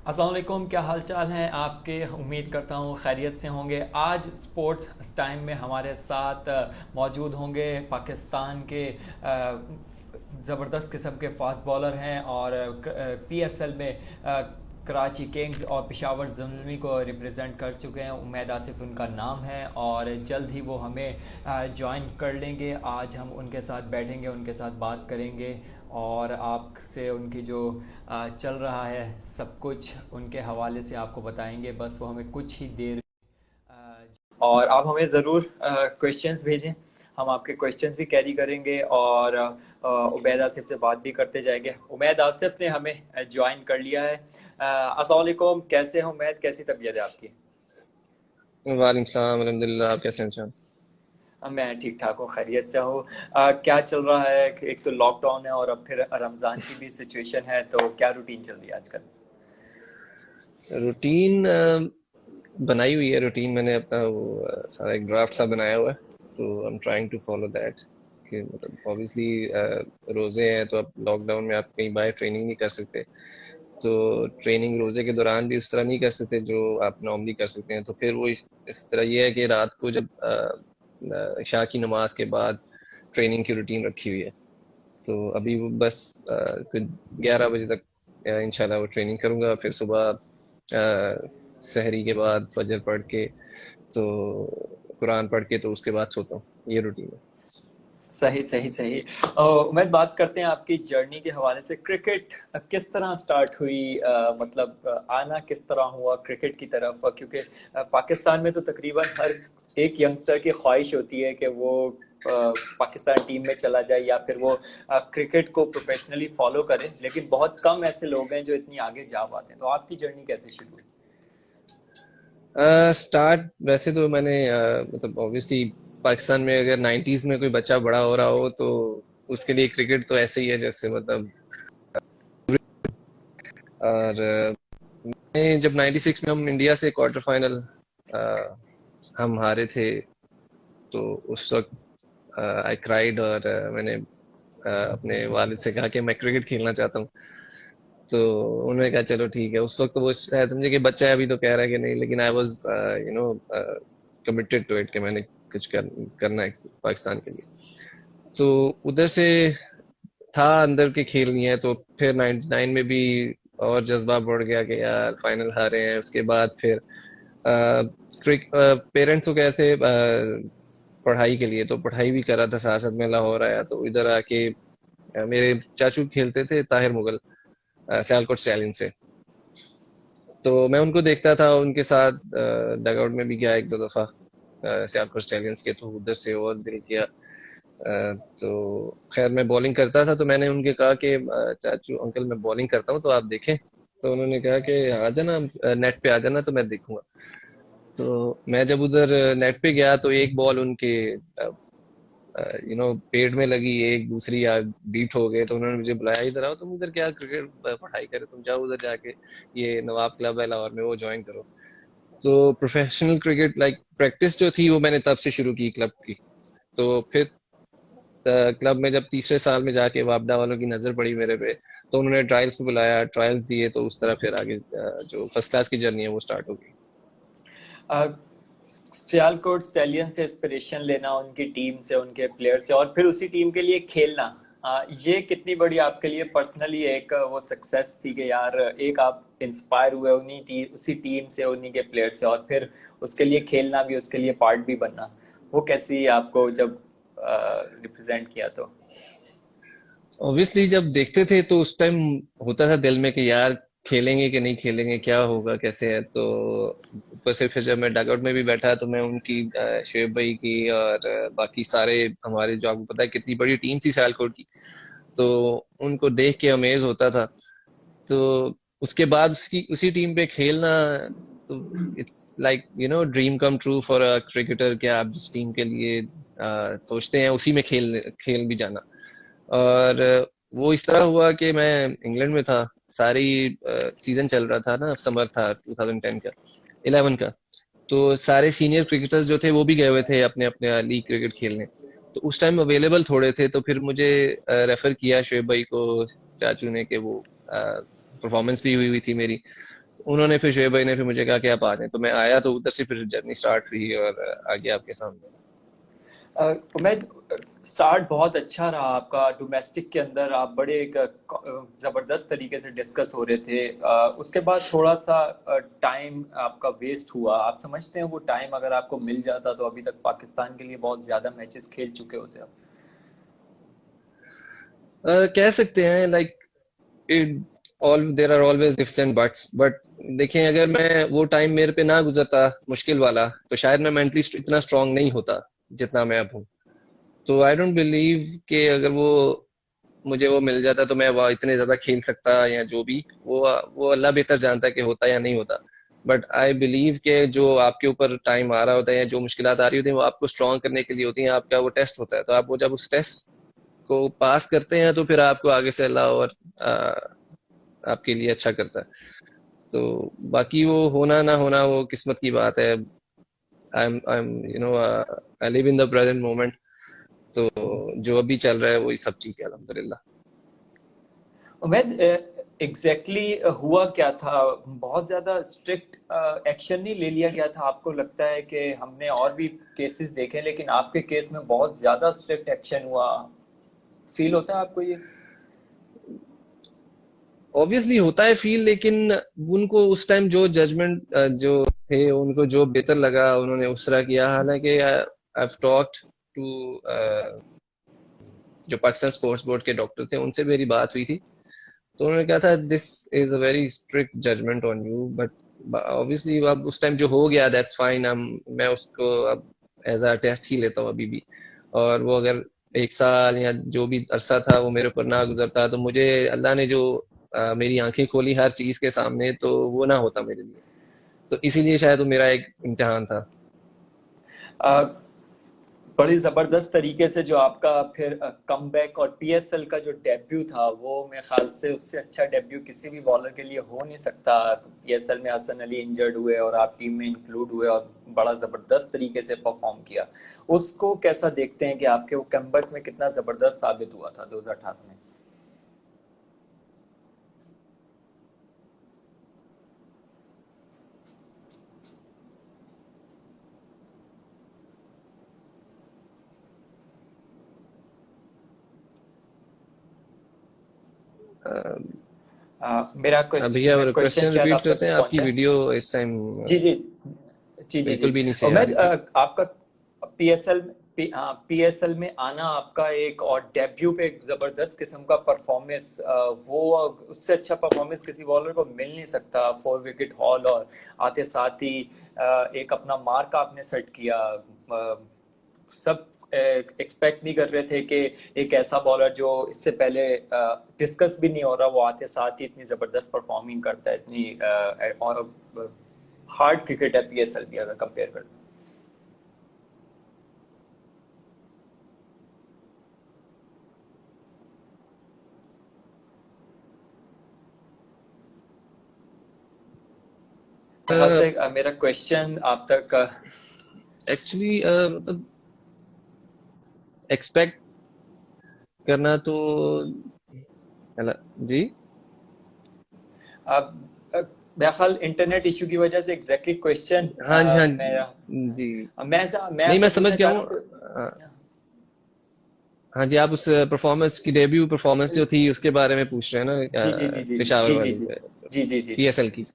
अस्सलाम वालेकुम, क्या हाल चाल हैं आपके। उम्मीद करता हूँ खैरियत से होंगे। आज स्पोर्ट्स टाइम में हमारे साथ मौजूद होंगे पाकिस्तान के ज़बरदस्त किस्म के फास्ट बॉलर हैं और पीएसएल में कराची किंग्स और पेशावर ज़ुल्मी को रिप्रेजेंट कर चुके हैं। उमैद आसिफ उनका नाम है और जल्द ही वो हमें ज्वाइन कर लेंगे। आज हम उनके साथ बैठेंगे, उनके साथ बात करेंगे और आपसे उनकी जो चल रहा है सब कुछ उनके हवाले से आपको बताएंगे। बस वो हमें कुछ ही देर और आप हमें ज़रूर क्वेश्चंस भेजें। हम आपके क्वेश्चंस भी कैरी करेंगे और उमैद आसिफ से बात भी करते जाएंगे। उमैद आसिफ ने हमें ज्वाइन कर लिया है। अस्सलाम वालेकुम, कैसे हैं उमैद, कैसी तबीयत है आपकी। वालेकुम सलाम अल्हम्दुलिल्लाह। आप कैसे हैं सर? मैं ठीक ठाक हूँ, खैरियत से हूँ। क्या चल रहा है। एक तो लॉकडाउन है और अब फिर रमज़ान की भी सिचुएशन है, तो क्या रूटीन चल रही है आजकल। रूटीन बनाई हुई है। रूटीन मैंने अपना वो सारा एक ड्राफ्ट सा बनाया हुआ है, तो I am trying to follow that. कि मतलब ऑब्वियसली रोजे हैं तो अब लॉकडाउन में आप कहीं बाहर ट्रेनिंग नहीं कर सकते, तो ट्रेनिंग रोजे के दौरान भी उस तरह नहीं कर सकते जो आप नॉर्मली कर सकते हैं। तो फिर वो इस तरह ये है कि रात को जब इशा की नमाज के बाद ट्रेनिंग की रूटीन रखी हुई है। तो अभी वो बस कुछ 11 बजे तक इंशाल्लाह वो ट्रेनिंग करूंगा, फिर सुबह सहरी के बाद फजर पढ़ के, तो कुरान पढ़ के, तो उसके बाद सोता हूँ। ये रूटीन है। सही सही सही। उमैद, बात करते हैं आपकी जर्नी के हवाले से। क्रिकेट किस तरह स्टार्ट हुई, मतलब आना किस तरह हुआ क्रिकेट की तरफ, क्योंकि पाकिस्तान में तो तकरीबन हर एक यंगस्टर की ख्वाहिश होती है कि वो पाकिस्तान टीम में चला जाए या फिर वो क्रिकेट को प्रोफेशनली फॉलो करे, लेकिन बहुत कम ऐसे लोग हैं जो इतनी आगे जा पाते हैं। तो आपकी जर्नी कैसे शुरू हुई। स्टार्ट वैसे तो मैंने मतलब ऑब्वियसली पाकिस्तान में अगर 90s में कोई बच्चा बड़ा हो रहा हो तो उसके लिए क्रिकेट तो ऐसे ही है जैसे मतलब। और जब 96 में हम इंडिया से क्वार्टर फाइनल हम हारे थे, तो उस वक्त आई क्राइड और मैंने अपने वालिद से कहा कि मैं क्रिकेट खेलना चाहता हूँ। तो उन्होंने कहा चलो ठीक है। उस वक्त तो वो शायद समझे कि बच्चा है अभी तो कह रहा है कि नहीं, लेकिन I was you know committed to it कि मैंने कुछ करना है पाकिस्तान के लिए। तो उधर से था अंदर के खेलनी है, तो फिर 99 में भी और जज्बा बढ़ गया कि यार फाइनल हारे हैं। उसके बाद फिर पेरेंट्स तो कहते पढ़ाई के लिए, तो पढ़ाई भी कर रहा था साथ साथ में। लाहौर आया तो इधर आके मेरे चाचू खेलते थे ताहिर मुगल सियालकोट स्टैलियन से, तो मैं उनको देखता था उनके साथ। डगआउट में भी गया एक दो दफा सियालकोट स्टैलियंस के, तो उधर से और दिल किया। तो खैर मैं बॉलिंग करता था, तो मैंने उनके कहा कि चाचू अंकल मैं बॉलिंग करता हूँ तो आप देखें। तो उन्होंने कहा कि आ जाना, नेट पे आ जाना तो मैं देखूंगा। तो मैं जब उधर नेट पे गया तो एक बॉल उनके पेड़ में लगी, एक दूसरी या बीट हो गए। तो उन्होंने मुझे बुलाया, इधर आओ, तुम इधर क्या क्रिकेट पढ़ाई करे, तुम जाओ उधर जाके ये नवाब क्लब है लाहौर में, वो ज्वाइन करो। तो प्रोफेशनल क्रिकेट लाइक प्रैक्टिस जो थी वो मैंने तब से शुरू की क्लब की। तो फिर क्लब में जब तीसरे साल में जाके वापडा वालों की नजर पड़ी मेरे पे, तो उन्होंने ट्रायल्स पे बुलाया, ट्रायल्स दिए, तो उस तरह फिर आगे जो फर्स्ट क्लास की जर्नी है वो स्टार्ट हो गई। सियालकोट स्टैलियन से इंस्पिरेशन लेना, उनकी टीम से, उनके प्लेयर से, और फिर उसी टीम के लिए खेलना, ये कितनी बड़ी आपके लिए पर्सनली एक वो सक्सेस थी कि यार एक आप इंस्पायर हुए उसी टीम से, उन्हीं के प्लेयर से, और फिर उसके लिए खेलना भी, उसके लिए पार्ट भी बनना। वो कैसी आपको जब रिप्रेजेंट किया तो। ऑब्वियसली जब देखते थे तो उस टाइम होता था दिल में कि यार खेलेंगे कि नहीं खेलेंगे, क्या होगा कैसे है। तो ऊपर से फिर जब मैं डगआउट में भी बैठा तो मैं उनकी शोएब भाई की और बाकी सारे हमारे, जो आपको पता है कितनी बड़ी टीम थी सियालकोट की, तो उनको देख के अमेज होता था। तो उसके बाद उसकी उसी टीम पे खेलना, तो it's like dream come true for a cricketer, कि आप जिस टीम के लिए सोचते हैं उसी में खेल खेल भी जाना। और वो इस तरह हुआ कि मैं इंग्लैंड में था, सारी सीजन चल रहा था ना, समर था 2010 का, 11 का। तो सारे सीनियर क्रिकेटर्स जो थे वो भी गए हुए थे अपने अपने लीग क्रिकेट खेलने। तो उस टाइम अवेलेबल थोड़े थे, तो फिर मुझे रेफर किया शोएब भाई को चाचू ने कि वो परफॉर्मेंस भी हुई हुई थी मेरी। उन्होंने फिर शोएब भाई ने फिर मुझे कहा कि आप आ जाएं, तो मैं आया, तो उधर से फिर जर्नी स्टार्ट हुई और आगे आपके सामने। उमैद, स्टार्ट बहुत अच्छा रहा आपका डोमेस्टिक के अंदर। आप बड़े एक ज़बरदस्त तरीके से डिस्कस हो रहे थे। उसके बाद थोड़ा सा टाइम आपका वेस्ट हुआ। आप समझते हैं वो टाइम अगर आपको मिल जाता तो अभी तक पाकिस्तान के लिए बहुत ज़्यादा मैचेस खेल चुके होते आप। कह सकते हैं, like all there are always ifs and buts, but देखें, अगर मैं वो टाइम मेरे पे ना गुजरता मुश्किल वाला, तो शायद मैं मेंटली इतना स्ट्रांग नहीं होता जितना मैं अब हूँ। तो आई डोंट बिलीव कि अगर मुझे वो मिल जाता तो मैं वो इतने ज्यादा खेल सकता, या जो भी वो अल्लाह बेहतर जानता है कि होता या नहीं होता। बट आई बिलीव कि जो आपके ऊपर टाइम आ रहा होता है या जो मुश्किलात आ रही होती हैं, वो आपको स्ट्रांग करने के लिए होती हैं। आपका वो टेस्ट होता है, तो आप वो जब उस टेस्ट को पास करते हैं तो फिर आपको आगे से अल्लाह और आपके लिए अच्छा करता है। तो बाकी वो होना ना होना वो किस्मत की बात है। I am you know I live in the present moment. तो जो अभी चल रहा है वही सब ठीक है, अल्हम्दुलिल्लाह। उमैद, एग्जैक्टली हुआ क्या था? बहुत ज़्यादा स्ट्रिक्ट एक्शन नहीं ले लिया गया था? आपको लगता है कि हमने और भी केसेस देखे लेकिन आपके केस में बहुत ज़्यादा स्ट्रिक्ट एक्शन हुआ, फील होता है आपको ये? ऑब्वियसली होता है फील, लेकिन उनको उस टाइम जो जजमेंट जो थे, उनको जो बेहतर लगा उन्होंने उस तरह किया। हालांकि आई हैव टॉक्ड टू जो पाकिस्तान स्पोर्ट्स बोर्ड के डॉक्टर थे, उनसे मेरी बात हुई थी, तो उन्होंने कहा था this is a very strict judgement on you, but obviously अब उस टाइम जो हो गया दैट्स फाइन। मैं उसको अब एज अ टेस्ट ही लेता हूँ अभी भी। और वो अगर 1 साल या जो भी अरसा था वो मेरे ऊपर ना गुजरता, तो मुझे अल्लाह ने जो मेरी आंखें खोली हर चीज के सामने, तो वो ना होता मेरे लिए। तो इसीलिए शायद वो मेरा एक इम्तिहान था। अ, बड़ी ज़बरदस्त तरीके से जो आपका फिर कमबैक और पीएसएल का जो डेब्यू था, वो मेरे ख्याल से उससे अच्छा डेब्यू किसी भी बॉलर के लिए हो नहीं सकता। पीएसएल में हसन अली इंजर्ड हुए और आप टीम में इंक्लूड हुए और बड़ा ज़बरदस्त तरीके से परफॉर्म किया। उसको कैसा देखते हैं कि आपके वो कमबैक में कितना ज़बरदस्त साबित हुआ था 2018 में? मेरा भैया क्वेश्चन क्वेश्चन क्वेश्चन शायद रिपीट आप तक करते हैं, नहीं आपकी पहुंचा है। वीडियो इस टाइम जी जी, जी जी जी। बिल्कुल भी नहीं और सही आ मैं रही थी। आपका पीएसएल पीएसएल में आना आपका एक और डेब्यू पे एक जबरदस्त किस्म का परफॉर्मेंस, वो उससे अच्छा परफॉर्मेंस किसी बॉलर को मिल नहीं सकता। 4 विकेट हॉल और आते साथ ही एक अपना मार्क आपने सेट किया। सब एक्सपेक्ट नहीं कर रहे थे कि एक ऐसा बॉलर जो इससे पहले डिस्कस भी नहीं हो रहा, वो आते साथ ही इतनी जबरदस्त परफॉर्मिंग करता है। इतनी और हार्ड क्रिकेट है पीएसएल भी अगर कंपेयर करें। मेरे ख्याल से मेरा क्वेश्चन आप तक एक्चुअली मतलब एक्सपेक्ट करना तो जी। आप मेरा ख्याल इंटरनेट इशू की वजह से एग्जैक्टली क्वेश्चन हाँ जी, हाँ मेरा जी। मैं नहीं, आपसे मैं समझ पूछना गया चाह रहा हूँ। हूँ कि हाँ जी, आप उस परफॉर्मेंस की, डेब्यू परफॉर्मेंस जो थी उसके बारे में पूछ रहे हैं ना, जी जी जी जी पेशावर जी जी वाली, जी जी जी जी पीएसएल की।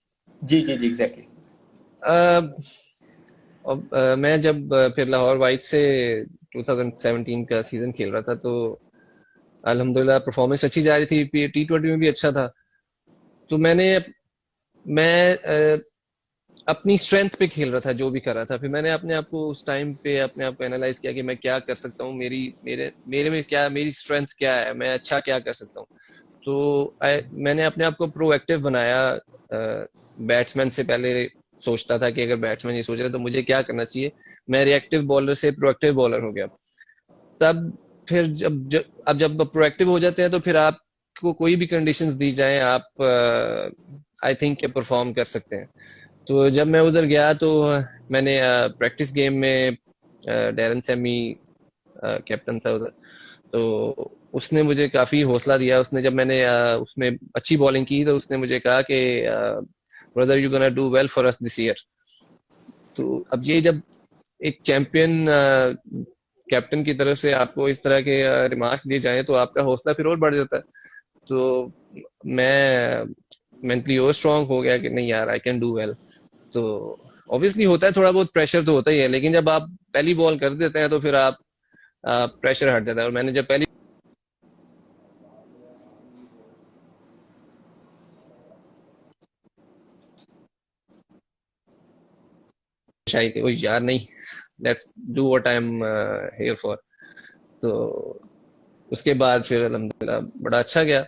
जी जी जी एग्जैक्टली। अ, अब मैं जब फिर लाहौर वाइट से 2017 का सीजन खेल रहा था, तो अल्हम्दुलिल्लाह परफॉर्मेंस अच्छी जा रही थी, T20 में भी अच्छा था। तो मैं अपनी स्ट्रेंथ पे खेल रहा था, जो भी कर रहा था। फिर मैंने अपने आप को उस टाइम पे अपने आप को एनालाइज किया कि मैं क्या कर सकता हूँ, मेरी मेरे मेरे में क्या, मेरी स्ट्रेंथ क्या है, मैं अच्छा क्या कर सकता हूँ। तो मैंने अपने आप को प्रोएक्टिव बनाया। बैट्समैन से पहले सोचता था कि अगर बैट्समैन ये सोच रहे तो मुझे क्या करना चाहिए। मैं रिएक्टिव बॉलर से प्रोएक्टिव बॉलर हो गया। तब फिर जब प्रोएक्टिव हो जाते हैं, तो फिर आपको कोई भी कंडीशंस दी जाए, आप आई थिंक परफॉर्म कर सकते हैं। तो जब मैं उधर गया, तो मैंने प्रैक्टिस गेम में डैरन सेमी कैप्टन था उधर, तो उसने मुझे काफी हौसला दिया। उसने जब मैंने उसमें अच्छी बॉलिंग की, तो उसने मुझे कहा कि brother you gonna do well for us this year. तो अब ये जब एक चैंपियन कैप्टन की तरफ से आपको इस तरह के रिमार्क्स दिए जाएं तो आपका हौसला फिर और बढ़ जाता है। तो मैं मेंटली और स्ट्रांग हो गया कि नहीं यार आई कैन डू वेल। तो ऑब्वियसली होता है, थोड़ा बहुत प्रेशर तो होता ही है, लेकिन जब आप पहली बॉल कर देते हैं तो फिर आप प्रेशर हट जाता है। और मैंने जब पहली शायद कि, ओ यार नहीं, let's do what I am here for. तो उसके बाद फिर अल्हम्दुलिल्लाह बड़ा अच्छा गया।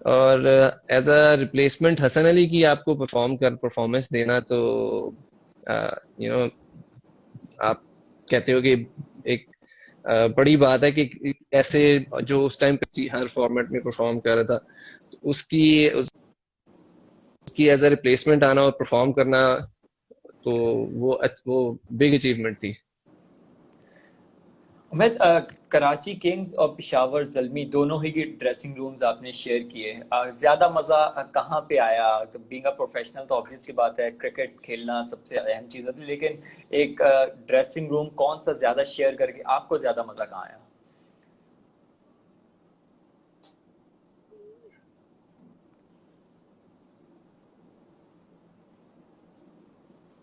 और as a replacement Hasan Ali की आपको परफॉर्मेंस देना, तो यू नो आप कहते हो कि एक बड़ी बात है कि ऐसे जो उस टाइम पे हर फॉर्मेट में परफॉर्म कर रहा था, तो उसकी एज अ रिप्लेसमेंट आना और परफॉर्म करना, तो वो बिग अचीवमेंट थी। उमैद, कराची किंग्स और पिशावर ज़ल्मी दोनों ही की ड्रेसिंग रूम्स आपने शेयर किए। ज़्यादा मज़ा कहाँ पे आया? तो बीइंग अ प्रोफेशनल तो ऑब्वियस सी बात है, क्रिकेट खेलना सबसे अहम चीज़ होती है, लेकिन एक ड्रेसिंग रूम कौन सा ज़्यादा शेयर करके आपको ज़्यादा मज़ा कहाँ आया?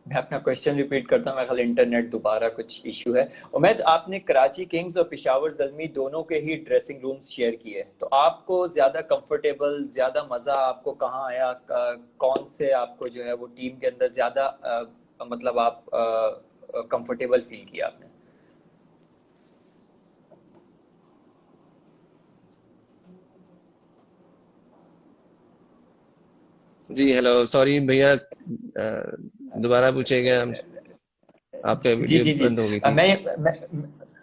मैं अपना क्वेश्चन रिपीट करता हूँ, मेरे ख्याल इंटरनेट दोबारा कुछ इशू है। उमैद, आपने कराची किंग्स और पिशावर जल्मी दोनों के ही ड्रेसिंग रूम्स शेयर किए, तो आपको ज्यादा कंफर्टेबल, ज्यादा मजा आपको कहाँ आया? कौन से आपको जो है वो टीम के अंदर ज्यादा मतलब आप कंफर्टेबल फील किया आपने? जी हेलो, सॉरी भैया, दोबारा पूछेगा। आपका जी वीडियो जी जी। बंद हो गई अ, थी। मैं मैं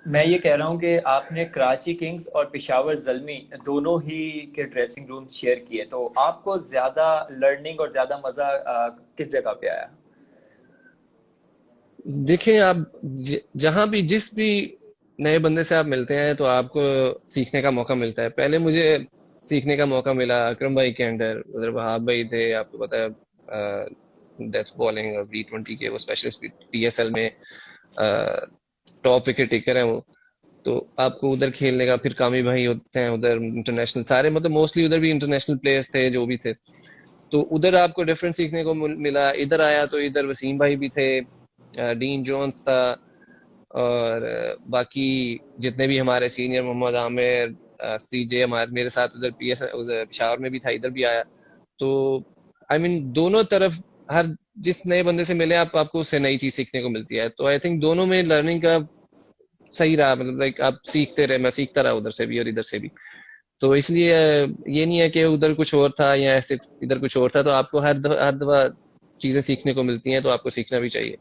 मैं ये कह रहा हूँ कि आपने कराची किंग्स और पिशावर जल्मी दोनों ही के ड्रेसिंग रूम शेयर किए, तो आपको ज्यादा लर्निंग और ज्यादा मजा किस जगह पे आया? देखिए आप जहां भी जिस भी नए बंदे से आप मिलते हैं तो आपको सीखने का मौका मिलता है। पहले मुझे सीखने का मौका मिला अकरम भाई के अंडर, उधर वहाब भाई थे, आपको पता है डेथ बॉलिंग और T20 के वो स्पेशलिस्ट TSL में टॉप विकेट टेकर हैं वो। तो आपको उधर खेलने का, फिर कामी भाई होते हैं उधर इंटरनेशनल, सारे मतलब मोस्टली उधर भी इंटरनेशनल प्लेयर्स थे जो भी थे। तो उधर आपको डिफरेंट सीखने को मिला। इधर आया तो इधर वसीम भाई भी थे, डीन जोन्स था, और बाकी जितने भी हमारे सीनियर, मोहम्मद आमिर, CJ हमारे मेरे साथ उधर PS उधर पिशावर में भी था, इधर भी आया। तो आई मीन दोनों तरफ, हर जिस नए बंदे से मिले आपको उससे नई चीज सीखने को मिलती है। तो आई थिंक दोनों में लर्निंग का सही रहा, मतलब लाइक आप सीखते रहे, मैं सीखता रहा उधर से भी और इधर से भी। तो इसलिए ये नहीं है कि उधर कुछ और था या ऐसे इधर कुछ और था। तो आपको हर दफा चीजें सीखने को मिलती हैं, तो आपको सीखना भी चाहिए।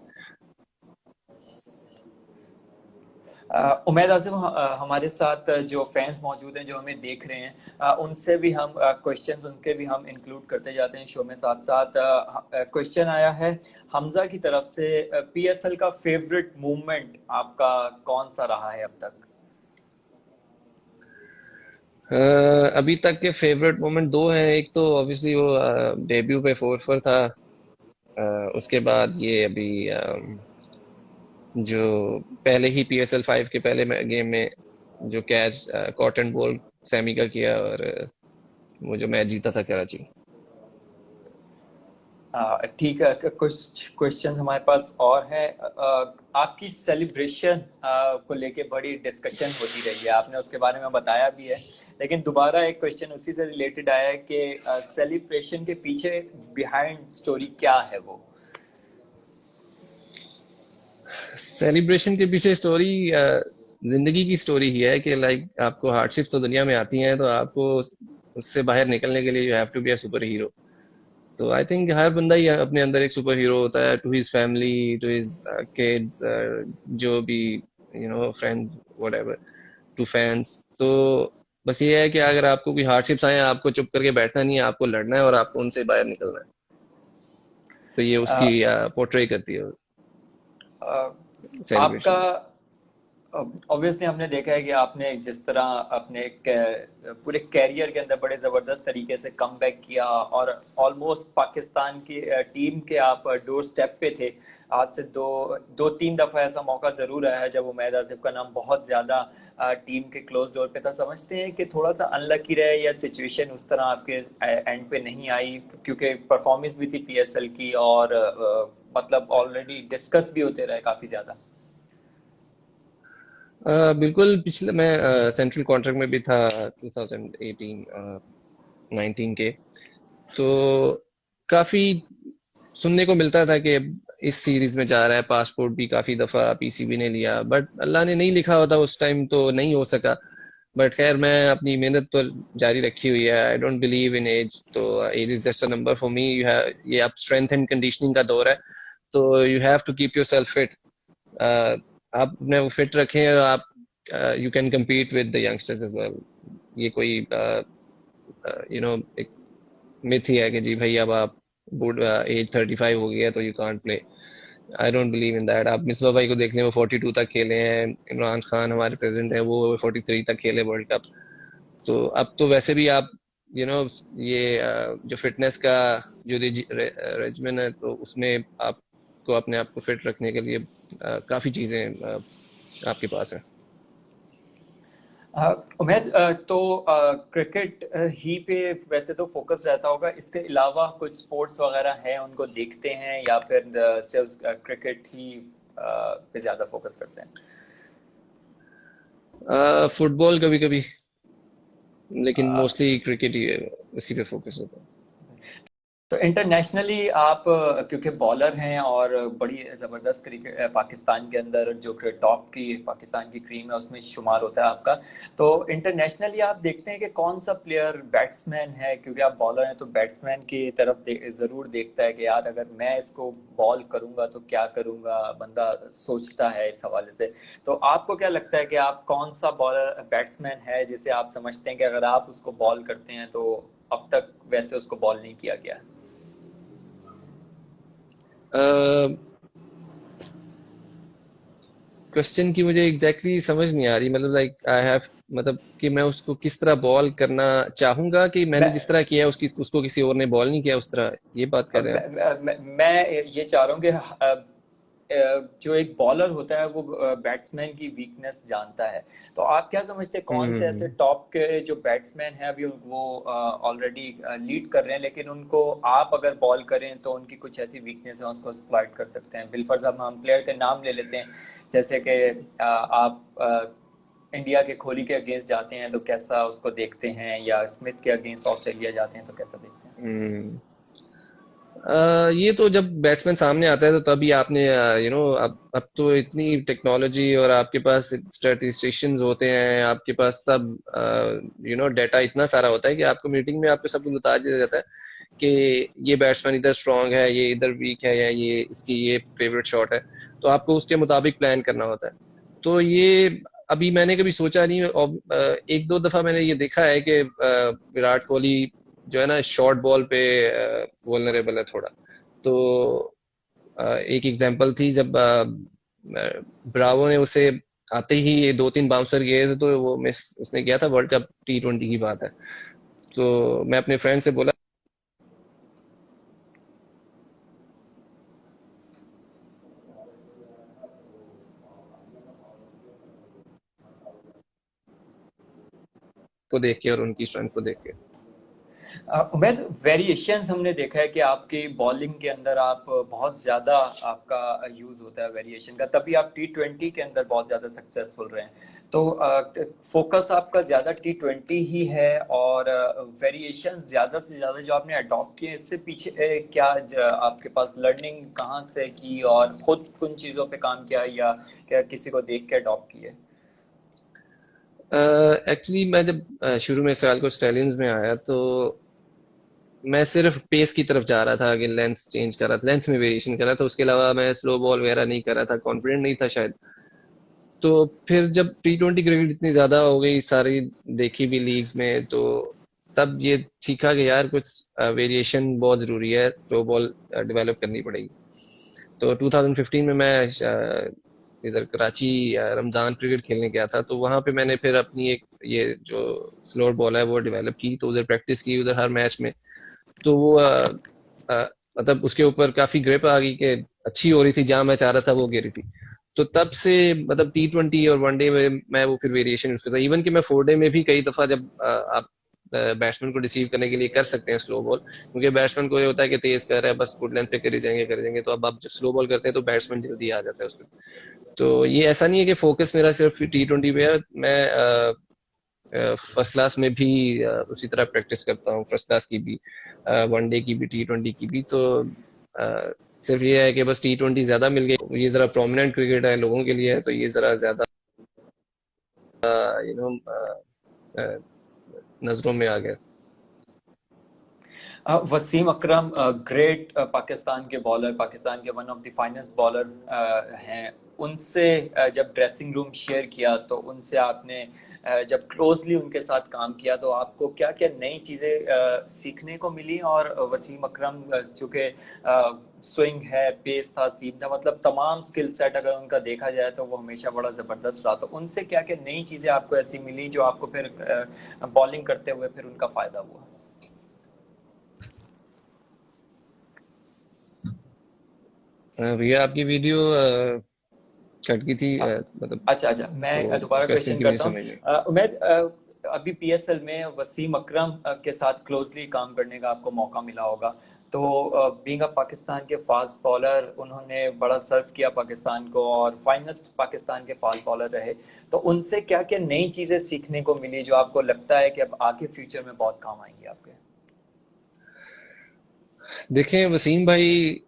उमैद आसिम, हमारे साथ जो फैंस मौजूद हैं जो हमें देख रहे हैं, उनसे भी हम क्वेश्चंस उनके भी हम इंक्लूड करते जाते हैं शो में साथ साथ। क्वेश्चन आया है हमजा की तरफ से, PSL का फेवरेट मूवमेंट आपका कौन सा रहा है अब तक? अभी तक के फेवरेट मोमेंट दो हैं। एक तो ऑब्वियसली वो डेब्यू पे 4 for था। उसके बाद ये अभी जो पहले ही PSL 5 के पहले गेम में जो कैच कॉटन बॉल सैमी का किया, और वो जो मैच जीता था कराची। ठीक है, कुछ क्वेश्चंस हमारे पास और है। आपकी सेलिब्रेशन को लेके बड़ी डिस्कशन होती रही है, आपने उसके बारे में बताया भी है, लेकिन दोबारा एक क्वेश्चन उसी से रिलेटेड आया है कि सेलिब्रेशन के पीछे बिहाइंड स्टोरी क्या है वो? सेलिब्रेशन के पीछे स्टोरी जिंदगी की स्टोरी ही है कि लाइक आपको हार्डशिप्स तो दुनिया में आती हैं, तो आपको उससे बाहर निकलने के लिए you have to be a super hero. तो आई थिंक हर बंदा ही अपने अंदर एक सुपर हीरो होता है, to his family, to his kids, जो भी फ्रेंड्स, व्हाटएवर, टू फैंस। तो बस ये है कि अगर आपको कोई हार्डशिप्स आए, आपको चुप करके बैठना नहीं है, आपको लड़ना है और आपको उनसे बाहर निकलना है। तो ये उसकी अ, पोर्ट्रे करती है अ, आपका सेलिब्रेशन। ऑब्वियसली हमने देखा है कि आपने जिस तरह अपने पूरे कैरियर के अंदर बड़े जबरदस्त तरीके से कमबैक किया और ऑलमोस्ट पाकिस्तान की टीम के आप डोर स्टेप पे थे। आज से दो तीन दफा ऐसा मौका जरूर आया है जब उमैद आसिफ का नाम बहुत ज्यादा टीम के क्लोज डोर पे था। समझते हैं कि थोड़ा सा अनलकी रहे या सिचुएशन उस तरह आपके एंड पे नहीं आई, क्योंकि परफॉर्मेंस भी थी पीएसएल की और मतलब ऑलरेडी डिस्कस भी होते रहे काफी ज्यादा। बिल्कुल। पिछले मैं सेंट्रल कॉन्ट्रैक्ट में भी था 2018 19 के। तो काफी सुनने को मिलता था कि इस सीरीज में जा रहा है, पासपोर्ट भी काफी दफा पीसीबी ने लिया, बट अल्लाह ने नहीं लिखा होता उस टाइम तो नहीं हो सका। बट खैर मैं अपनी मेहनत तो जारी रखी हुई है। I don't believe in age, तो age is just a number for me. ये अब स्ट्रेंथ एंड कंडीशनिंग का दौर है, तो you have to keep yourself fit. आप अपने वो फिट रखें, आप you can compete with the youngsters as well. ये कोई एक मिथ ही है कि जी भाई अब आप बुढ़ एज 35 हो गया तो you can't play. I don't believe in that. आप मिसबा भाई को देख लें, वो 42 तक खेले हैं। इमरान खान हमारे प्रेसिडेंट हैं, वो 43 तक खेले वर्ल्ड कप। तो अब तो वैसे भी आप यू you नो ये जो फिटनेस का जो रेजिमेंट है, तो उसमें आपको अपने आप को फिट रखने के लिए काफी चीजें आपके पास है। उमेद, तो क्रिकेट ही पे वैसे तो फोकस रहता होगा, इसके अलावा कुछ स्पोर्ट्स वगैरह हैं उनको देखते हैं या फिर सिर्फ क्रिकेट ही पे ज्यादा फोकस करते हैं? फुटबॉल कभी कभी, लेकिन अ, मोस्टली क्रिकेट ही है, इसी पे फोकस होता है। तो इंटरनेशनली आप क्योंकि बॉलर हैं और बड़ी ज़बरदस्त क्रिकेट पाकिस्तान के अंदर जो टॉप की पाकिस्तान की क्रीम है उसमें शुमार होता है आपका। तो इंटरनेशनली आप देखते हैं कि कौन सा प्लेयर बैट्समैन है, क्योंकि आप बॉलर हैं तो बैट्समैन की तरफ ज़रूर देखता है कि यार अगर मैं इसको बॉल करूंगा तो क्या करूंगा, बंदा सोचता है इस हवाले से। तो आपको क्या लगता है कि आप कौन सा बॉलर बैट्समैन है जिसे आप समझते हैं कि अगर आप उसको बॉल करते हैं तो अब तक वैसे उसको बॉल नहीं किया गया? क्वेश्चन की मुझे एग्जैक्टली exactly समझ नहीं आ रही। मतलब लाइक आई हैव, मतलब कि मैं उसको किस तरह बॉल करना चाहूंगा, कि मैंने जिस मैं तरह किया है उसकी उसको किसी और ने बॉल नहीं किया उस तरह, ये बात कर रहे हैं आप? मैं ये चाह रहा हूँ कि जो एक बॉलर होता है वो बैट्समैन की वीकनेस जानता है। तो आप क्या समझते हैं कौन से ऐसे हम्म। टॉप के जो बैट्समैन हैं अभी वो ऑलरेडी लीड कर रहे हैं, लेकिन उनको आप अगर बॉल करें तो उनकी कुछ ऐसी वीकनेस है उसको एक्सप्लॉइट कर सकते हैं? बिलफर्ज हम प्लेयर के नाम ले लेते हैं, जैसे कि आप इंडिया के कोहली के अगेंस्ट जाते हैं तो कैसा उसको देखते हैं, या स्मिथ के अगेंस्ट ऑस्ट्रेलिया जाते हैं तो कैसा देखते हैं? हम्म। ये तो जब बैट्समैन सामने आता है तो तभी आपने अब तो इतनी टेक्नोलॉजी और आपके पास स्टैटिस्टिशियंस होते हैं, आपके पास सब डेटा इतना सारा होता है कि आपको मीटिंग में आपको सब कुछ बता दिया जाता है कि ये बैट्समैन इधर स्ट्रांग है, ये इधर वीक है, या ये इसकी ये फेवरेट शॉट है। तो आपको उसके मुताबिक प्लान करना होता है। तो ये अभी मैंने कभी सोचा नहीं, और एक दो दफा मैंने ये देखा है कि विराट कोहली जो है ना शॉर्ट बॉल पे वल्नरेबल है थोड़ा। तो एक एग्जांपल थी जब ब्रावो ने उसे आते ही ये दो तीन बाउंसर गए थे, तो वो मिस उसने किया था। वर्ल्ड कप T20 की बात है। तो मैं अपने फ्रेंड से बोला को देख के और उनकी स्ट्रेंथ को देख के। उमेद, वेरिएशंस हमने देखा है कि आपकी बॉलिंग के अंदर आप बहुत ज़्यादा आपका यूज़ होता है वेरिएशन का, तभी आप T20 के अंदर बहुत ज़्यादा सक्सेसफुल रहे हैं। तो फोकस आपका ज़्यादा T20 ही है, और वेरिएशंस ज़्यादा से ज़्यादा जो आपने अडॉप्ट किए इससे पीछे आपके पास लर्निंग कहाँ से की और खुद कुछ चीज़ों पे काम किया या क्या किसी को देख के अडॉप्ट किए? एक्चुअली मैं जब शुरू में इस साल को स्टैलियंस में आया, तो मैं सिर्फ पेस की तरफ जा रहा था कि लेंथ चेंज कर रहा था, लेंथ में वेरिएशन कर रहा था। उसके अलावा मैं स्लो बॉल वगैरह नहीं कर रहा था, कॉन्फिडेंट नहीं था शायद। तो फिर जब T20 क्रिकेट इतनी ज्यादा हो गई, सारी देखी भी लीग्स में, तो तब ये सीखा कि यार कुछ वेरिएशन बहुत जरूरी है, स्लो बॉल डेवलप करनी पड़ेगी। तो 2015 में मैं इधर कराची रमजान क्रिकेट खेलने गया था, तो वहां पे मैंने फिर अपनी एक ये जो स्लोअर बॉल है वो डेवलप की, तो उधर प्रैक्टिस की उधर हर मैच में। तो वो अ, मतलब उसके ऊपर काफी ग्रिप आ गई कि अच्छी हो रही थी, जहां मैं चाह रहा था वो गिरी थी। तो तब से मतलब T20 और वनडे में मैं वो फिर वेरिएशन यूज करता, इवन कि मैं फोरडे में भी कई दफा जब आप बैट्समैन को रिसीव करने के लिए कर सकते हैं स्लो बॉल, क्योंकि बैट्समैन को ये होता है कि तेज कर रहा है बस गुड लेंथ पे करी जाएंगे, तो अब आप जब स्लो बॉल करते हैं तो बैट्समैन जल्दी आ जाता है उसमें। तो ये ऐसा नहीं है कि फोकस मेरा सिर्फ T20 पे है। मैं फर्स्ट क्लास में भी उसी तरह प्रैक्टिस करता हूँ, फर्स्ट क्लास की भी, वनडे की भी, T20 की भी। तो सिर्फ ये है कि बस T20 ज्यादा मिल गई, ये जरा प्रोमिनेंट क्रिकेट है लोगों के लिए है, तो ये जरा ज्यादा यू नो नजरों में आ गया। वसीम अकरम ग्रेट पाकिस्तान के बॉलर, पाकिस्तान के one of the finest bowler हैं। उनसे जब ड्रेसिंग रूम शेयर किया तो उनसे आपने जब क्लोजली उनके साथ काम किया तो आपको क्या क्या नई चीज़ें सीखने को मिली? और वसीम अकरम चूँकि स्विंग है, पेस था, सीम था, मतलब तमाम स्किल सेट अगर उनका देखा जाए तो वो हमेशा बड़ा ज़बरदस्त रहा। तो उनसे क्या क्या नई चीज़ें आपको ऐसी मिली जो आपको फिर बॉलिंग करते हुए फिर उनका फ़ायदा हुआ? भैया आपकी वीडियो कट गई थी, अ, मतलब अच्छा अच्छा, तो मैं दोबारा क्वेश्चन क्वेश्चन की मुझे करता समझ हूँ। नहीं। उमैद, अभी पीएसएल में वसीम अकरम के साथ क्लोजली काम करने का आपको मौका मिला होगा। तो बीइंग अ पाकिस्तान के फास्ट बॉलर, उन्होंने बड़ा सर्व किया पाकिस्तान को और फाइनेस्ट पाकिस्तान के फास्ट बॉलर रहे। तो उनसे क्या क्या नई चीज़ें सीखने को मिली जो आपको लगता है कि अब आगे फ्यूचर में बहुत काम आएंगी आपके? देखें वसीम भाई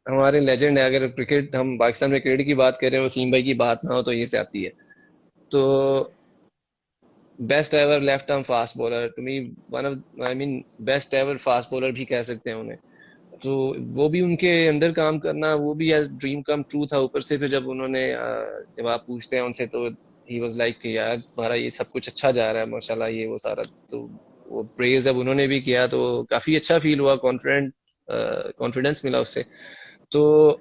हमारे लेजेंड है, अगर क्रिकेट हम पाकिस्तान में क्रिकेट की बात करें, वसीम भाई की बात ना हो तो ये से आती है। तो best ever left arm fast bowler to me, one of I mean best ever fast bowler भी कह सकते हैं उन्हें। तो वो भी उनके अंडर काम करना वो भी एज ड्रीम कम ट्रू था। ऊपर से फिर जब उन्होंने जब आप पूछते हैं उनसे तो ही वाज लाइक कि यार तुम्हारा ये सब कुछ अच्छा जा रहा है माशाल्लाह, ये वो सारा। तो वो प्रेज जब उन्होंने भी किया तो काफी अच्छा फील हुआ, कॉन्फिडेंस मिला उससे। तो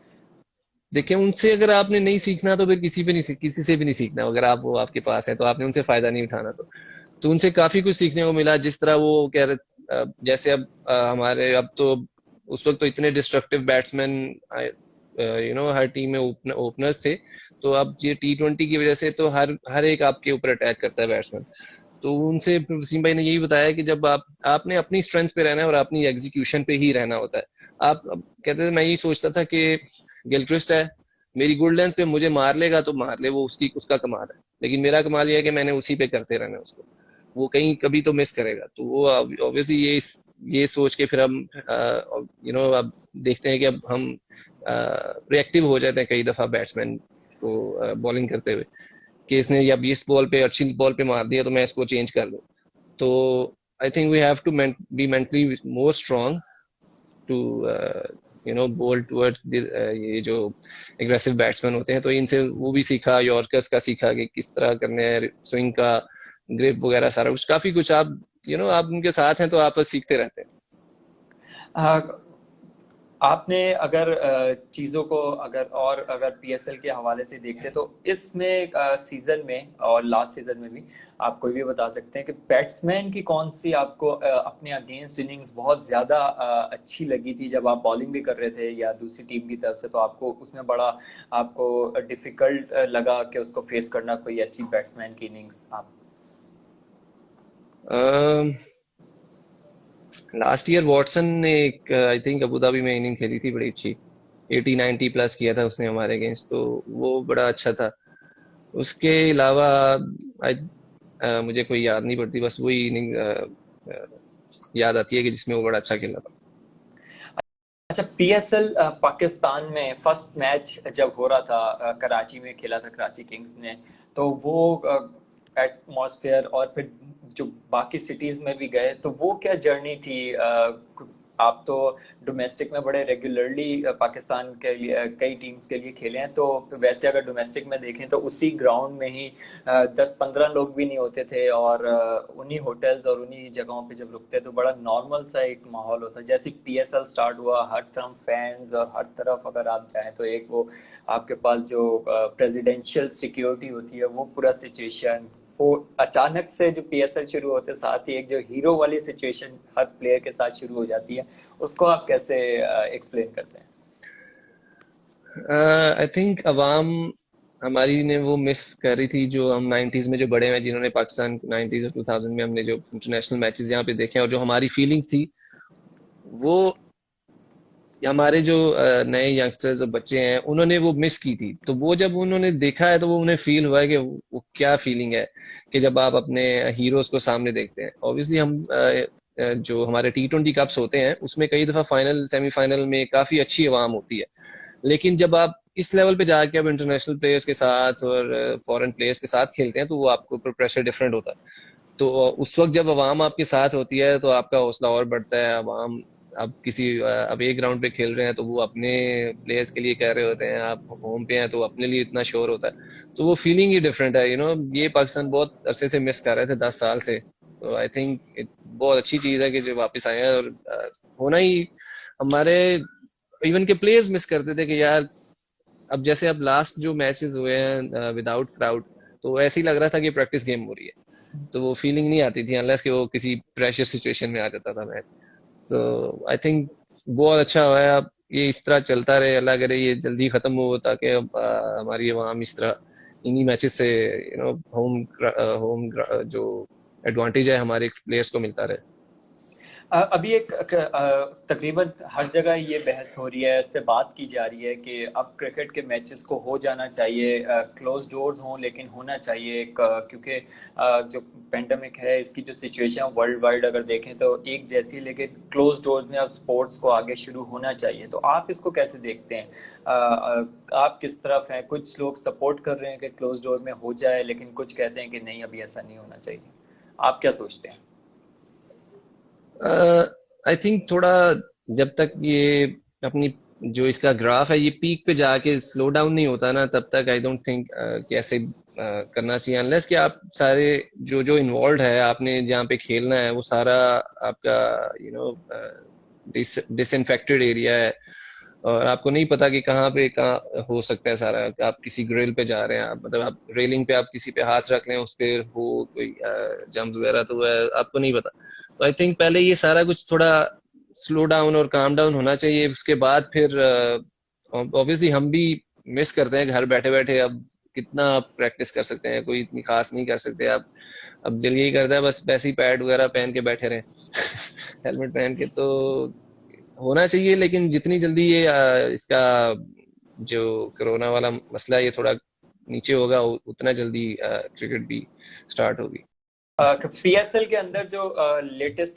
देखिए उनसे अगर आपने नहीं सीखना तो फिर किसी से भी नहीं सीखना। अगर आप वो आपके पास है तो आपने उनसे फायदा नहीं उठाना। तो उनसे काफी कुछ सीखने को मिला, जिस तरह वो कह रहे जैसे अब हमारे अब तो उस वक्त तो इतने डिस्ट्रक्टिव बैट्समैन हर टीम में ओपनर्स थे। तो अब ये T20 की वजह से तो हर हर एक आपके ऊपर अटैक करता है बैट्समैन। तो उनसे फिर वसीम भाई ने यही बताया कि जब आपने अपनी स्ट्रेंथ पे रहना है और अपनी एग्जीक्यूशन पे ही रहना होता है। आप अब कहते थे मैं यही सोचता था कि गिलक्रिस्ट है, मेरी गुड लेंथ पे मुझे मार लेगा तो मार ले, वो उसका कमाल है, लेकिन मेरा कमाल ये है कि मैंने उसी पे करते रहना है उसको। वो कहीं कभी तो मिस करेगा, तो वो ऑब्वियसली ये सोच के फिर हम अब देखते हैं कि अब हम रिएक्टिव हो जाते हैं कई दफा बैट्समैन को बॉलिंग करते हुए, कि इसने अब इस बॉल पे अच्छी बॉल पे मार दिया तो मैं इसको चेंज कर दूं। तो I think we have to be mentally more strong to bowl towards ये जो एग्रेसिव बैट्समैन होते हैं। तो इनसे वो भी सीखा, यॉर्कर्स का सीखा कि किस तरह करने हैं, स्विंग का ग्रिप वगैरह सारा कुछ, काफी कुछ। आप आप उनके साथ हैं तो आप बस सीखते रहते हैं। अ, आपने अगर चीज़ों को अगर पीएसएल के हवाले से देखते तो इसमें सीजन में और लास्ट सीजन में भी आप कोई भी बता सकते हैं कि बैट्समैन की कौन सी आपको अपने अगेंस्ट इनिंग्स बहुत ज़्यादा अच्छी लगी थी जब आप बॉलिंग भी कर रहे थे या दूसरी टीम की तरफ से, तो आपको उसमें बड़ा आपको डिफिकल्ट लगा कि उसको फेस करना, कोई ऐसी बैट्समैन की इनिंग्स आप? लास्ट ईयर वॉटसन ने एक आई थिंक अबू धाबी में इनिंग खेली थी बड़ी अच्छी, 80-90 प्लस किया था उसने हमारे अगेंस्ट, तो वो बड़ा अच्छा था। उसके अलावा मुझे कोई याद नहीं पड़ती, बस वही इनिंग याद आती है कि जिसमें वो बड़ा अच्छा खेला था। अच्छा, पीएसएल पाकिस्तान में फर्स्ट मैच जब हो रहा था, कराची में खेला था कराची किंग्स ने। तो वो एटमॉस्फेयर और फिर जो बाकी सिटीज में भी गए, तो वो क्या जर्नी थी? आप तो डोमेस्टिक में बड़े रेगुलरली पाकिस्तान के लिए कई टीम्स के लिए खेले हैं, तो वैसे अगर डोमेस्टिक में देखें तो उसी ग्राउंड में ही 10-15 लोग भी नहीं होते थे, और उन्हीं होटल्स और उन्हीं जगहों पे जब रुकते तो बड़ा नॉर्मल सा एक माहौल होता। जैसे पीएसएल स्टार्ट हुआ, हर तरफ फैंस और हर तरफ अगर आप जाएं तो एक वो आपके पास जो प्रेसिडेंशियल सिक्योरिटी होती है वो पूरा सिचुएशन, वो अचानक से जो पीएसएल शुरू होते साथ ही एक जो हीरो वाली सिचुएशन हर प्लेयर के साथ शुरू हो जाती है, उसको आप कैसे एक्सप्लेन करते हैं? आई थिंक अवाम हमारी ने वो मिस कर रही थी, जो हम 90s में जो बड़े हैं, जिन्होंने पाकिस्तान 90s और 2000 में हमने जो इंटरनेशनल मैचेस यहाँ पे देखे हैं, और जो हमारी फीलिंग्स थी वो हमारे जो नए यंगस्टर्स और बच्चे हैं उन्होंने वो मिस की थी। तो वो जब उन्होंने देखा है तो वो उन्हें फील हुआ है कि वो क्या फीलिंग है कि जब आप अपने हीरोज को सामने देखते हैं। ऑब्वियसली हम जो हमारे T20 कप्स होते हैं उसमें कई दफा फाइनल सेमीफाइनल में काफी अच्छी आवाम होती है, लेकिन जब आप इस लेवल पे जाके अब इंटरनेशनल प्लेयर्स के साथ और फॉरेन प्लेयर्स के साथ खेलते हैं तो वो आपको प्रेशर डिफरेंट होता है। तो उस वक्त जब आवाम आपके साथ होती है तो आपका हौसला और बढ़ता है। आवाम, आप किसी अब एक ग्राउंड पे खेल रहे हैं तो वो अपने प्लेयर्स के लिए कह रहे होते हैं, आप होम पे हैं तो अपने लिए इतना शोर होता है। तो वो फीलिंग ही डिफरेंट है, ये पाकिस्तान बहुत अरसे से मिस कर रहे थे, 10 साल से। तो आई थिंक बहुत अच्छी चीज है कि जो वापस आए हैं, और होना ही हमारे इवन के प्लेयर्स मिस करते थे कि यार अब जैसे अब लास्ट जो मैचेस हुए हैं विदाउट क्राउड, तो ऐसे ही लग रहा था कि प्रैक्टिस गेम हो रही है। तो वो फीलिंग नहीं आती थी अनलेस कि वो किसी प्रेशर सिचुएशन में आ जाता था मैच। तो आई थिंक बहुत अच्छा हुआ है। अब ये इस तरह चलता रहे, अल्लाह करे ये जल्दी खत्म हो, ताकि अब हमारी आवाम इस तरह इन्हीं मैचेस से होम होम जो एडवांटेज है हमारे प्लेयर्स को मिलता रहे। अभी एक तकरीबन हर जगह ये बहस हो रही है, इस पे बात की जा रही है कि अब क्रिकेट के मैचेस को हो जाना चाहिए, क्लोज डोर्स हों लेकिन होना चाहिए क्योंकि जो पेंडेमिक है इसकी जो सिचुएशन वर्ल्ड वाइड अगर देखें तो एक जैसी, लेकिन क्लोज डोर्स में अब स्पोर्ट्स को आगे शुरू होना चाहिए। तो आप इसको कैसे देखते हैं? आप किस तरफ हैं? कुछ लोग सपोर्ट कर रहे हैं कि क्लोज डोर में हो जाए, लेकिन कुछ कहते हैं कि नहीं अभी ऐसा नहीं होना चाहिए। आप क्या सोचते हैं? आई थिंक थोड़ा जब तक ये अपनी जो इसका ग्राफ है ये पीक पे जाके स्लो डाउन नहीं होता ना, तब तक आई डोंट थिंक कि ऐसे करना चाहिए, अनलेस कि आप सारे जो जो इन्वॉल्व है, आपने जहाँ पे खेलना है वो सारा आपका डिसइंफेक्टेड एरिया है, और आपको नहीं पता कि कहाँ पे कहाँ हो सकता है सारा। आप किसी ग्रिल पे जा रहे हैं, आप मतलब आप रेलिंग पे आप किसी पे हाथ रख लें, उस पे हो कोई जम्प वगैरह, तो वह आपको नहीं पता। तो आई थिंक पहले ये सारा कुछ थोड़ा स्लो डाउन और काम डाउन होना चाहिए, उसके बाद फिर ऑब्वियसली हम भी मिस करते हैं घर बैठे बैठे। अब कितना आप प्रैक्टिस कर सकते हैं, कोई इतनी खास नहीं कर सकते आप। अब दिल यही करता है बस वैसे ही पैड वगैरह पहन के बैठे रहें हेलमेट पहन के। तो होना चाहिए, लेकिन जितनी जल्दी ये इसका जो कोरोना वाला मसला है ये थोड़ा नीचे होगा, उतना जल्दी क्रिकेट भी स्टार्ट होगी। पीएसएल के अंदर जो लेटेस्ट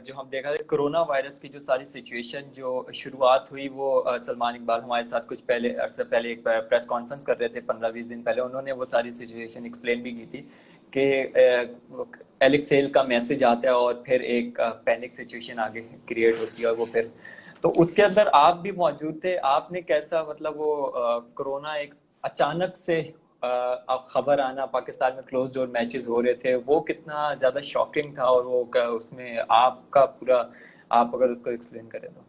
जो हम देखा था कोरोना वायरस की जो सारी सिचुएशन जो शुरुआत हुई, वो सलमान इकबाल हमारे साथ कुछ पहले अरसे पहले एक प्रेस कॉन्फ्रेंस कर रहे थे 15-20 दिन पहले, उन्होंने वो सारी सिचुएशन एक्सप्लेन भी की थी कि एलेक्स सेल का मैसेज आता है और फिर एक पैनिक सिचुएशन आगे क्रिएट होती है, और वो फिर तो उसके अंदर आप भी मौजूद थे। आपने कैसा, मतलब वो कोरोना एक अचानक से अब खबर आना, पाकिस्तान में क्लोज डोर मैचेस हो रहे थे, वो कितना ज्यादा शॉकिंग था, और वो उसमें आपका पूरा, आप अगर उसको एक्सप्लेन करें तो।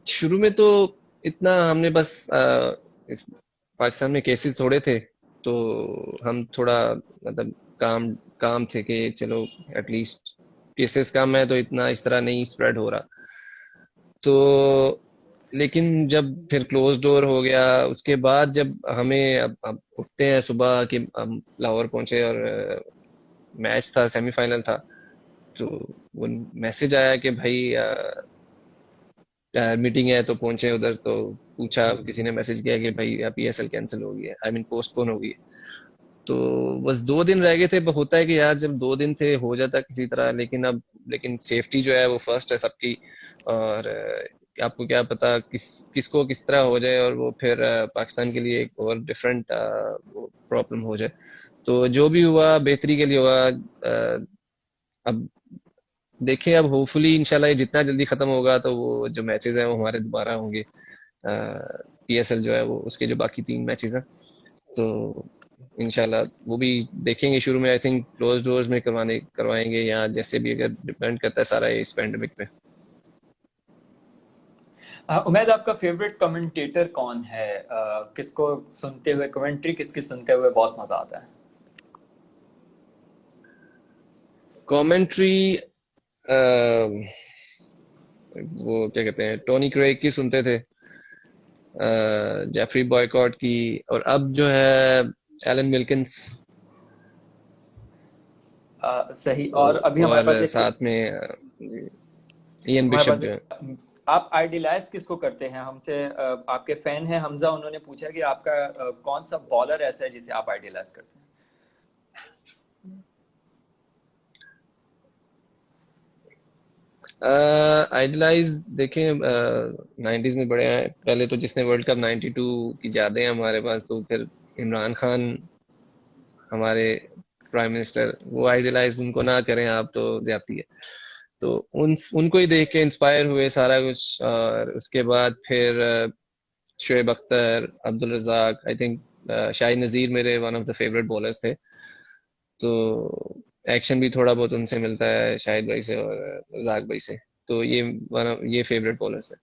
शुरू में तो इतना हमने बस इस पाकिस्तान में केसेस थोड़े थे, तो हम थोड़ा मतलब काम काम थे कि चलो एटलीस्ट केसेस कम है तो इतना इस तरह नहीं स्प्रेड हो रहा। तो लेकिन जब फिर क्लोज डोर हो गया, उसके बाद जब हमें अब उठते हैं सुबह कि हम लाहौर पहुंचे और मैच था, सेमीफाइनल था, तो वो मैसेज आया कि भाई मीटिंग है, तो पहुंचे उधर। तो पूछा, किसी ने मैसेज किया कि भाई PSL कैंसिल हो गई है, आई मीन पोस्टपोन हो गई है। तो बस 2 दिन रह गए थे। होता है कि यार जब 2 दिन थे हो जाता किसी तरह, लेकिन सेफ्टी जो है वो फर्स्ट है सबकी। और आपको क्या पता किसको किस तरह हो जाए, और वो फिर पाकिस्तान के लिए एक और डिफरेंट प्रॉब्लम हो जाए। तो जो भी हुआ बेहतरी के लिए हुआ। अब देखें अब होपफुली इंशाल्लाह ये जितना जल्दी खत्म होगा तो वो जो मैचेस हैं वो हमारे दोबारा होंगे, पीएसएल जो है वो उसके जो बाकी 3 मैचेस हैं, तो इंशाल्लाह वो भी देखेंगे। शुरू में आई थिंक क्लोज डोर्स में करवाएंगे, या जैसे भी, अगर डिपेंड करता है सारा इस पेंडेमिक पे। उमैद, आपका फेवरेट कमेंटेटर कौन है? किसको सुनते हुए, कमेंट्री किसकी सुनते हुए बहुत मजा आता है? कमेंट्री वो क्या कहते हैं, टोनी क्रेग की सुनते थे, जेफरी बॉयकॉट की, और अब जो है एलन मिल्किंस। सही। तो और अभी हमारे पास और एक साथ में इयन हमारे बिशप पास जो है। आप आइडियलाइज किसको करते हैं? हमसे आपके फैन हैं हमजा, उन्होंने पूछा कि आपका कौन सा बॉलर ऐसा है जिसे आप आइडियलाइज करते हैं? आइडलाइज देखें, 90s में बड़े हैं, पहले तो जिसने वर्ल्ड कप 92 की यादें हैं हमारे पास, तो फिर इमरान खान हमारे प्राइम मिनिस्टर, वो आइडियलाइज उनको ना करें आप तो जाती है। तो उनको ही देख के इंस्पायर हुए सारा कुछ, और उसके बाद फिर शोएब अख्तर, अब्दुल रजाक, आई थिंक शाहिद नज़ीर मेरे one of the favourite bowlers थे। तो एक्शन भी थोड़ा बहुत उनसे मिलता है, शाहिद भाई से और रजाक भाई से। तो ये फेवरेट बॉलर्स है।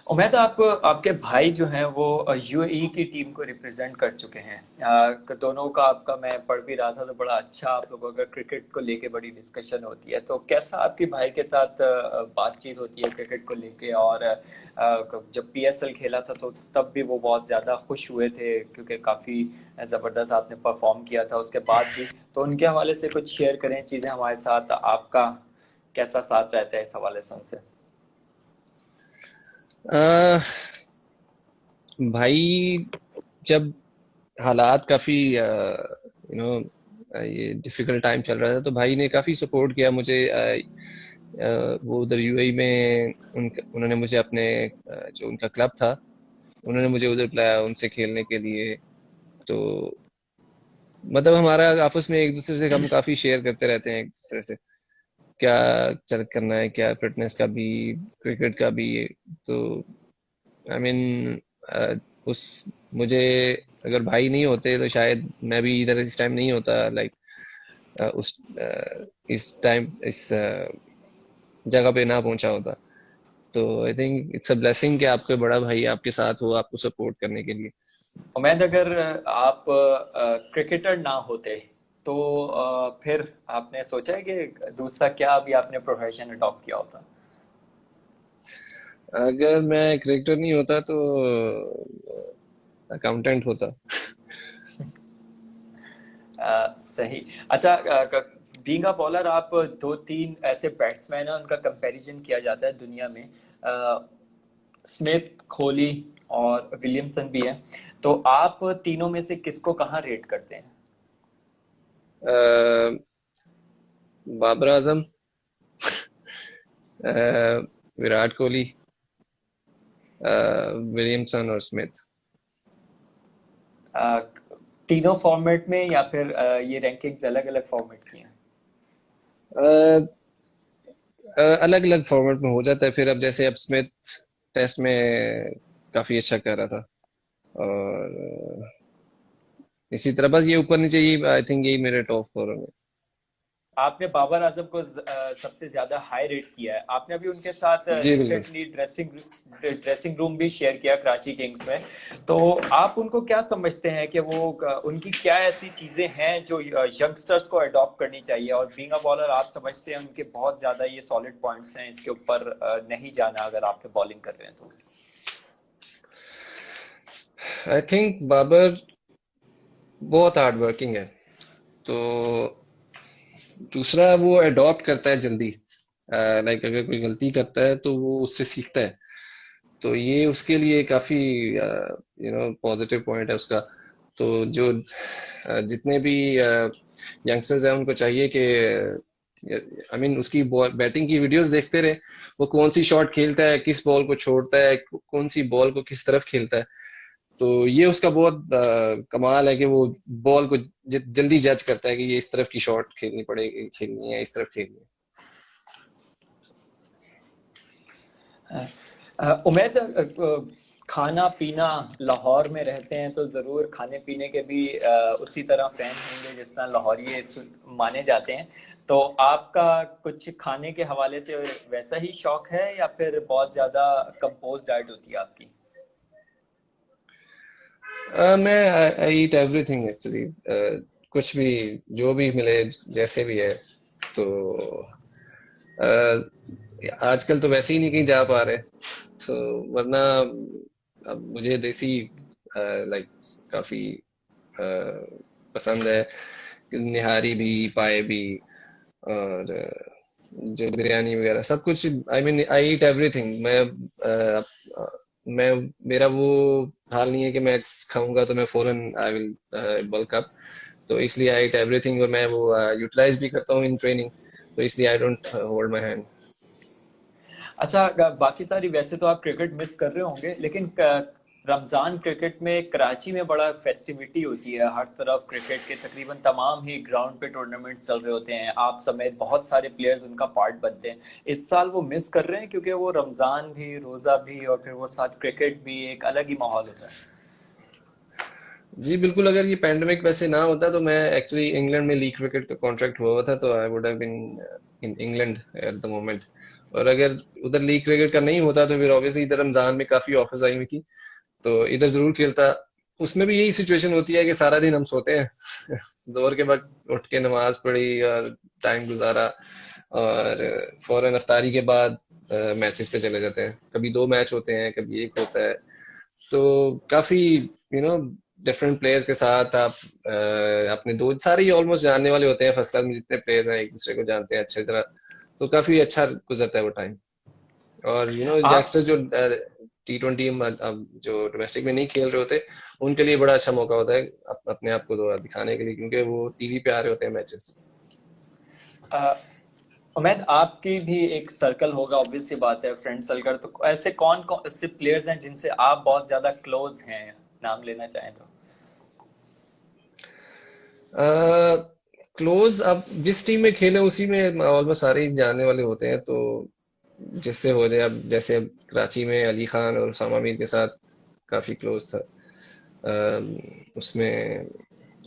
उमैद, आप आपके भाई जो हैं वो यूएई की टीम को रिप्रेजेंट कर चुके हैं। दोनों का आपका मैं पढ़ भी रहा था, तो बड़ा अच्छा आप लोगों का क्रिकेट को लेके बड़ी डिस्कशन होती है। तो कैसा आपके भाई के साथ बातचीत होती है क्रिकेट को लेके? और जब पीएसएल खेला था तो तब भी वो बहुत ज़्यादा खुश हुए थे क्योंकि काफ़ी ज़बरदस्त आपने परफॉर्म किया था उसके बाद भी। तो उनके हवाले से कुछ शेयर करें चीज़ें हमारे साथ, आपका कैसा साथ रहता है इस हवाले से उनसे? अह, भाई जब हालात काफी ये डिफिकल्ट टाइम चल रहा था, तो भाई ने काफी सपोर्ट किया मुझे। वो उधर यूएई में उन्होंने मुझे अपने जो उनका क्लब था, उन्होंने मुझे उधर बुलाया उनसे खेलने के लिए। तो मतलब हमारा आपस में एक दूसरे से हम काफी शेयर करते रहते हैं एक दूसरे से, क्या चल करना है, क्या फिटनेस का भी, क्रिकेट का भी। तो आई मीन उस मुझे अगर भाई नहीं होते तो शायद मैं भी इधर इस टाइम नहीं होता, लाइक उस इस टाइम इस जगह पे ना पहुंचा होता। तो I think it's a blessing कि आपके बड़ा भाई आपके साथ हो, आपको सपोर्ट करने के लिए। उमैद, अगर आप क्रिकेटर ना होते तो फिर आपने सोचा है कि दूसरा क्या अभी आपने प्रोफेशन अडॉप्ट किया होता? अगर मैं क्रिकेटर नहीं होता तो अकाउंटेंट होता। सही। अच्छा, बीइंग अ बॉलर, आप दो तीन ऐसे बैट्समैन हैं उनका कंपैरिजन किया जाता है दुनिया में। स्मिथ, कोहली और विलियमसन भी हैं। तो आप तीनों में से किसको कहाँ रेट करते हैं? अ, बाबर आजम, विराट कोहली, विलियमसन और स्मिथ। अ, तीनों फॉर्मेट में या फिर ये रैंकिंग्स अलग अलग फॉर्मेट की हैं? अलग अलग फॉर्मेट में हो जाता है फिर। अब जैसे अब स्मिथ टेस्ट में काफी अच्छा कर रहा था, और इसी तरह बस ये ऊपर नीचे, ये आई थिंक यही मेरे टॉप 4 में। आपने बाबर आजम को सबसे ज्यादा हाई रेट किया है। आपने अभी उनके साथ जी बिल्कुल। रिसेंटली ड्रेसिंग रूम भी शेयर किया कराची किंग्स में। तो आप उनको क्या समझते हैं कि वो उनकी क्या ऐसी चीजें हैं जो यंगस्टर्स को अडॉप्ट करनी चाहिए? और बीइंग अ बॉलर आप समझते हैं उनके बहुत ज्यादा ये सॉलिड पॉइंट्स हैं, इसके ऊपर नहीं जाना अगर आप बॉलिंग कर रहे हैं तो? आई थिंक बाबर बहुत हार्ड वर्किंग है, तो दूसरा वो अडॉप्ट करता है जल्दी। लाइक अगर कोई गलती करता है तो वो उससे सीखता है, तो ये उसके लिए काफी पॉजिटिव पॉइंट है उसका। तो जो जितने भी यंगस्टर्स हैं उनको चाहिए कि आई मीन उसकी बैटिंग की वीडियोस देखते रहे, वो कौन सी शॉट खेलता है, किस बॉल को छोड़ता है, कौन सी बॉल को किस तरफ खेलता है। तो ये उसका बहुत कमाल है कि वो बॉल को जल्दी जज करता है कि ये इस तरफ की शॉट खेलनी पड़ेगी, खेलनी है, इस तरफ खेलनी है। उमैद, खाना पीना, लाहौर में रहते हैं तो ज़रूर खाने पीने के भी उसी तरह फैन होंगे जिस तरह लाहौरी माने जाते हैं। तो आपका कुछ खाने के हवाले से वैसा ही शौक है या फिर बहुत ज़्यादा कंपोज डाइट होती है आपकी? मैं आई ईट एवरीथिंग एक्चुअली, कुछ भी, जो भी मिले, जैसे भी है। तो आजकल तो वैसे ही नहीं कहीं जा पा रहे, तो वरना अब मुझे देसी लाइक काफी अ, पसंद है। निहारी भी, पाए भी, और जो बिरयानी वगैरह सब कुछ। I mean I eat everything. मैं मेरा वो हाल नहीं है कि मैं खाऊंगा तो मैं फौरन आई विल बल्क अप। तो इसलिए आई ईट एवरीथिंग, और मैं वो यूटिलाइज भी करता हूँ इन ट्रेनिंग। तो इसलिए I don't hold my hand. अच्छा, बाकी सारी वैसे तो आप क्रिकेट मिस कर रहे होंगे, लेकिन रमजान क्रिकेट में कराची में बड़ा फेस्टिविटी होती है। हर तरफ क्रिकेट के तकरीबन तमाम ही ग्राउंड पे टूर्नामेंट चल रहे होते हैं, आप समेत बहुत सारे प्लेयर्स उनका पार्ट बनते हैं। इस साल वो मिस कर रहे हैं क्योंकि वो रमजान भी, रोजा भी और फिर वो साथ क्रिकेट भी, एक अलग ही माहौल होता है। जी बिल्कुल, अगर ये पैंडेमिक वैसे ना होता तो मैं एक्चुअली इंग्लैंड में लीग क्रिकेट का कॉन्ट्रैक्ट हुआ हुआ था, तो I would have been in England at the moment. और अगर उधर लीग क्रिकेट का नहीं होता तो फिर ऑब्वियसली इधर रमजान में काफी ऑफर्स आई हुई थी, तो इधर जरूर खेलता। उसमें भी यही सिचुएशन होती है कि सारा दिन हम सोते हैं दोपहर के वक्त उठ के नमाज पढ़ी और टाइम गुजारा, और फौरन अफ्तारी के बाद मैचेस पे चले जाते हैं। कभी दो मैच होते हैं, कभी एक होता है। तो काफी डिफरेंट प्लेयर्स के साथ आप अपने दो सारे ही ऑलमोस्ट जानने वाले होते हैं। फर्स्ट क्लास में जितने प्लेयर्स हैं एक दूसरे को जानते हैं अच्छी तरह, तो काफी अच्छा गुजरता है वो टाइम। और आप यंगस्टर जो T20 जो डोमेस्टिक में नहीं खेल रहे होते, उनके लिए बड़ा अच्छा मौका होता है अपने आप को दिखाने के लिए, क्योंकि वो टीवी पे आ रहे होते हैं मैचेस। उमैद, आपकी भी एक सर्कल होगा, ऑब्वियस सी बात है, फ्रेंड सर्कल। तो ऐसे कौन कौन से प्लेयर्स हैं जिनसे आप बहुत ज्यादा क्लोज हैं, नाम लेना चाहें तो? क्लोज, अब जिस टीम में खेले उसी में ऑलमोस्ट सारे ही जानने वाले होते हैं, तो जिससे हो जाए। अब जैसे अब कराची में अली खान और उसामा मीर के साथ काफी क्लोज था। उसमें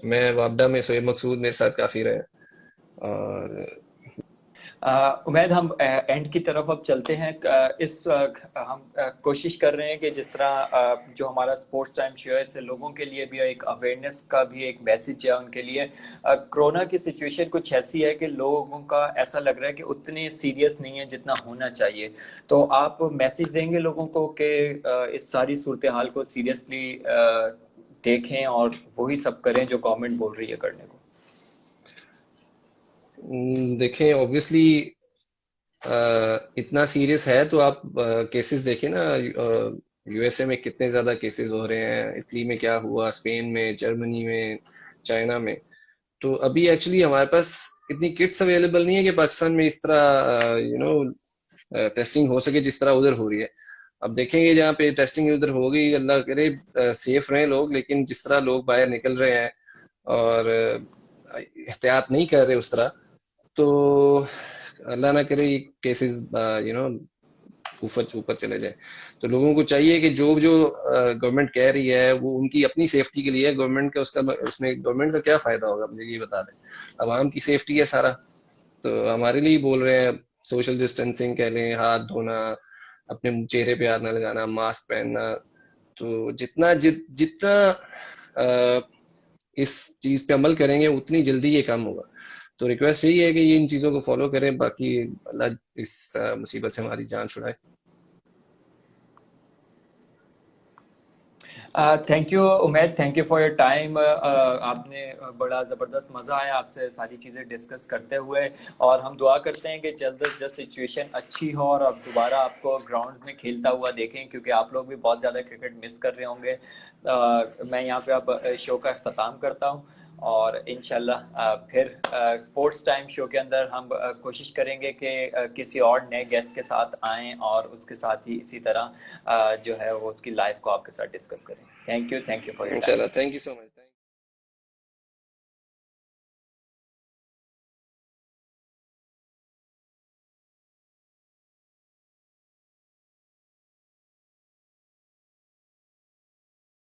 मैं वापडा में शोएब मकसूद मेरे साथ काफी रहे। और उमैद, हम एंड की तरफ अब चलते हैं। हम कोशिश कर रहे हैं कि जिस तरह जो हमारा स्पोर्ट्स टाइम शो है, इससे लोगों के लिए भी एक अवेयरनेस का भी एक मैसेज है उनके लिए। कोरोना की सिचुएशन कुछ ऐसी है कि लोगों का ऐसा लग रहा है कि उतने सीरियस नहीं है जितना होना चाहिए। तो आप मैसेज देंगे लोगों को कि इस सारी सूरत हाल को सीरियसली देखें और वही सब करें जो गवर्नमेंट बोल रही है करने को? देखें, ऑब्वियसली इतना सीरियस है तो आप केसेस देखें ना। यूएसए में कितने ज्यादा केसेस हो रहे हैं, इटली में क्या हुआ, स्पेन में, जर्मनी में, चाइना में। तो अभी एक्चुअली हमारे पास इतनी किट्स अवेलेबल नहीं है कि पाकिस्तान में इस तरह टेस्टिंग हो सके जिस तरह उधर हो रही है। अब देखेंगे जहाँ पे टेस्टिंग उधर होगी, अल्लाह करे सेफ रहें लोग। लेकिन जिस तरह लोग बाहर निकल रहे हैं और एहतियात नहीं कर रहे उस तरह, तो अल्लाह ना करे केसेस ऊपर ऊपर चले जाए। तो लोगों को चाहिए कि जो जो गवर्नमेंट कह रही है वो उनकी अपनी सेफ्टी के लिए है। गवर्नमेंट का उसका उसमें गवर्नमेंट का क्या फायदा होगा, मुझे ये बता दें। आवाम की सेफ्टी है सारा, तो हमारे लिए बोल रहे हैं। सोशल डिस्टेंसिंग कह लें, हाथ धोना, अपने चेहरे पे हाथ ना लगाना, मास्क पहनना। तो जितना अ, इस चीज पे अमल करेंगे उतनी जल्दी ये काम होगा। तो रिक्वेस्ट यही है कि ये इन चीजों को फॉलो करें। बाकी अल्लाह इस मुसीबत से हमारी जान छुड़ाए। Thank you Umaid, thank you for your time. आपने बड़ा ज़बरदस्त मज़ा आया आपसे सारी चीज़ें डिस्कस करते हुए। और हम दुआ करते हैं कि जल्द अज जल्द सिचुएशन अच्छी हो और अब दोबारा आपको ग्राउंड्स में खेलता हुआ देखें, क्योंकि आप लोग भी बहुत ज़्यादा क्रिकेट मिस कर रहे होंगे। मैं यहाँ पे अब शो का अख्ताम करता हूँ। और इंशाल्लाह फिर स्पोर्ट्स टाइम शो के अंदर हम कोशिश करेंगे कि किसी और नए गेस्ट के साथ आएं और उसके साथ ही इसी तरह जो है वो उसकी लाइफ को आपके साथ डिस्कस करें। Thank you for your time. इंशाल्लाह, थैंक यू सो मच।